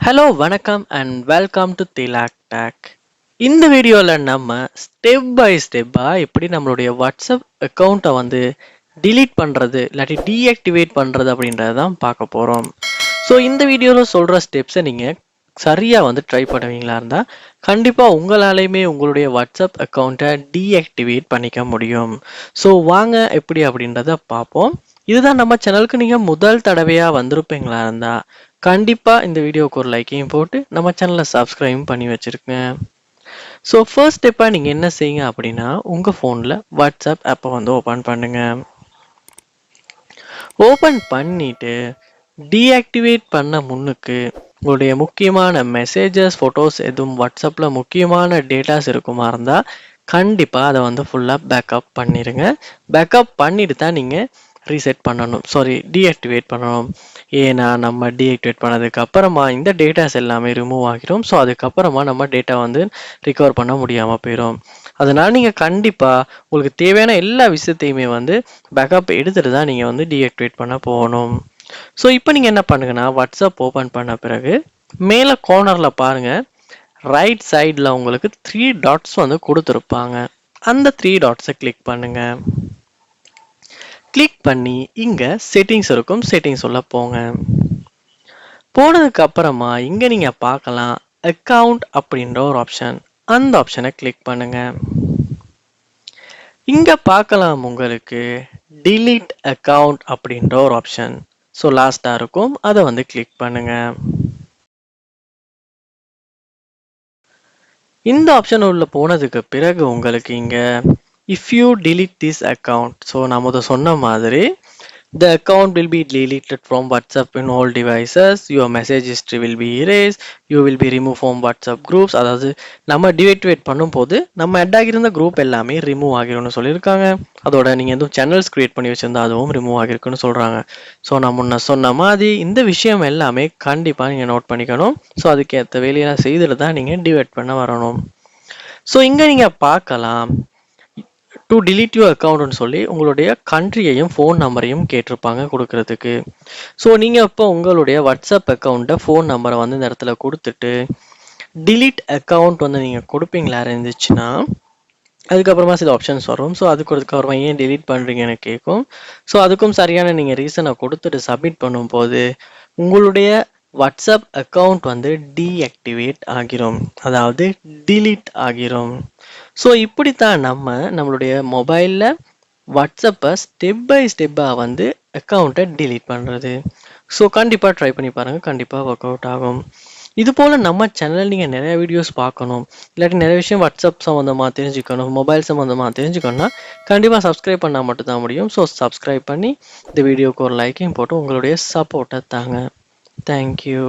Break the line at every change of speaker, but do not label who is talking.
Hello வணக்கம் and welcome to Thilak take. இந்த வீடியோவில் நம்ம ஸ்டெப் பை ஸ்டெப்பாக எப்படி நம்மளுடைய வாட்ஸ்அப் அக்கௌண்ட்டை வந்து டிலீட் பண்ணுறது இல்லாட்டி டீஆக்டிவேட் பண்ணுறது அப்படின்றத தான் பார்க்க போகிறோம். ஸோ இந்த வீடியோவில் சொல்கிற ஸ்டெப்ஸை நீங்கள் சரியாக வந்து ட்ரை பண்ணுவீங்களா இருந்தால் கண்டிப்பாக உங்களாலையுமே உங்களுடைய வாட்ஸ்அப் அக்கௌண்ட்டை டீஆக்டிவேட் பண்ணிக்க முடியும். ஸோ வாங்க எப்படி அப்படின்றத பார்ப்போம். இதுதான் நம்ம சேனலுக்கு நீங்கள் முதல் தடவையாக வந்திருப்பீங்களா இருந்தால் கண்டிப்பாக இந்த வீடியோவுக்கு ஒரு லைக்கையும் போட்டு நம்ம சேனலை சப்ஸ்கிரைப் பண்ணி வச்சுருக்கேங்க. ஸோ ஃபர்ஸ்ட் ஸ்டெப்பாக நீங்கள் என்ன செய்யுங்க அப்படின்னா உங்கள் ஃபோனில் வாட்ஸ்அப் ஆப்பை வந்து ஓப்பன் பண்ணுங்கள். ஓப்பன் பண்ணிவிட்டு டீஆக்டிவேட் பண்ண முன்னுக்கு உங்களுடைய முக்கியமான மெசேஜஸ் ஃபோட்டோஸ் எதுவும் வாட்ஸ்அப்பில் முக்கியமான டேட்டாஸ் இருக்குமா இருந்தால் கண்டிப்பாக அதை வந்து ஃபுல்லாக பேக்கப் பண்ணிடுங்க. பேக்கப் பண்ணிட்டு தான் நீங்கள் ரீசெட் பண்ணணும், டீஆக்டிவேட் பண்ணணும். ஏன்னா நம்ம டீஆக்டிவேட் பண்ணதுக்கு அப்புறமா இந்த டேட்டாஸ் எல்லாமே ரிமூவ் ஆகிடும். ஸோ அதுக்கப்புறமா நம்ம டேட்டா வந்து ரிகவர் பண்ண முடியாமல் போயிடும். அதனால் நீங்கள் கண்டிப்பாக உங்களுக்கு தேவையான எல்லா விஷயத்தையுமே வந்து பேக்கப் எடுத்துகிட்டு தான் நீங்கள் வந்து டீஆக்டிவேட் பண்ண போகணும். ஸோ இப்போ நீங்கள் என்ன பண்ணுங்கன்னா வாட்ஸ்அப் ஓப்பன் பண்ண பிறகு மேலே கார்னரில் பாருங்கள், ரைட் சைடில் உங்களுக்கு 3 டாட்ஸ் வந்து கொடுத்துருப்பாங்க. அந்த 3 டாட்ஸை கிளிக் பண்ணுங்கள். கிளிக் பண்ணி இங்கே செட்டிங்ஸ் இருக்கும், செட்டிங்ஸ் உள்ள போங்க. போனதுக்கு அப்புறமா இங்கே நீங்கள் பார்க்கலாம் அக்கவுண்ட் அப்படின்ற ஒரு ஆப்ஷன். அந்த ஆப்ஷனை கிளிக் பண்ணுங்க. இங்கே பார்க்கலாம் உங்களுக்கு delete அக்கவுண்ட் அப்படின்ற ஒரு ஆப்ஷன். ஸோ லாஸ்ட்டாக இருக்கும், அதை வந்து கிளிக் பண்ணுங்க. இந்த ஆப்ஷன் உள்ள போனதுக்கு பிறகு உங்களுக்கு இங்கே if you delete this account, so நம்ம சொன்ன மாதிரி the account will be deleted from WhatsApp in all devices, your message history will be erased, you will be removed from WhatsApp groups. அதாவது நம்ம டீஆக்டிவேட் பண்ணும்போது நம்ம ஆட் ஆகியிருந்த குரூப் எல்லாமே remove ஆகிரும்னு சொல்லியிருக்காங்க. அதோட நீங்கள் எதுவும் சேனல்ஸ் கிரியேட் பண்ணி வச்சுருந்தா அதுவும் ரிமூவ் ஆகிருக்குன்னு சொல்கிறாங்க. ஸோ நான் முன்ன சொன்ன மாதிரி இந்த விஷயம் எல்லாமே கண்டிப்பாக நீங்கள் நோட் பண்ணிக்கணும். ஸோ அதுக்கேற்ற வேலையெல்லாம் செய்துட்டு தான் நீங்கள் டிவைட் பண்ண வரணும். ஸோ இங்கே நீங்கள் பார்க்கலாம் டு delete your accountனு சொல்லி உங்களுடைய கண்ட்ரியையும் ஃபோன் நம்பரையும் கேட்டிருப்பாங்க கொடுக்கறதுக்கு. ஸோ நீங்கள் இப்போ உங்களுடைய வாட்ஸ்அப் அக்கௌண்ட்டை ஃபோன் நம்பரை வந்து இந்த இடத்துல கொடுத்துட்டு delete அக்கௌண்ட் வந்து நீங்கள் கொடுப்பீங்களா இருந்துச்சுன்னா அதுக்கப்புறமா சில ஆப்ஷன்ஸ் வரும். ஸோ அதுக்கப்புறமா ஏன் delete பண்ணுறீங்கன்னு கேட்கும். ஸோ அதுக்கும் சரியான நீங்கள் ரீசனை கொடுத்துட்டு சப்மிட் பண்ணும்போது உங்களுடைய வாட்ஸ்அப் அக்கௌண்ட் வந்து டீஆக்டிவேட் ஆகிரும், அதாவது delete ஆகிரும். ஸோ இப்படித்தான் நம்மளுடைய மொபைலில் வாட்ஸ்அப்பை ஸ்டெப் பை ஸ்டெப்பாக வந்து அக்கௌண்ட்டை delete பண்ணுறது. ஸோ கண்டிப்பாக ட்ரை பண்ணி பாருங்கள், கண்டிப்பாக ஒர்க் அவுட் ஆகும். இது போல் நம்ம சேனலில் நீங்கள் நிறைய வீடியோஸ் பார்க்கணும், இல்லாட்டி நிறைய விஷயம் வாட்ஸ்அப் சம்மந்தமாக தெரிஞ்சுக்கணும், மொபைல் சம்மந்தமாக தெரிஞ்சுக்கணும்னா கண்டிப்பாக சப்ஸ்கிரைப் பண்ணால் மட்டும்தான் முடியும். ஸோ சப்ஸ்கிரைப் பண்ணி இந்த வீடியோவுக்கு ஒரு லைக்கையும் போட்டு உங்களுடைய சப்போர்ட்டை தாங்க. தேங்க்யூ.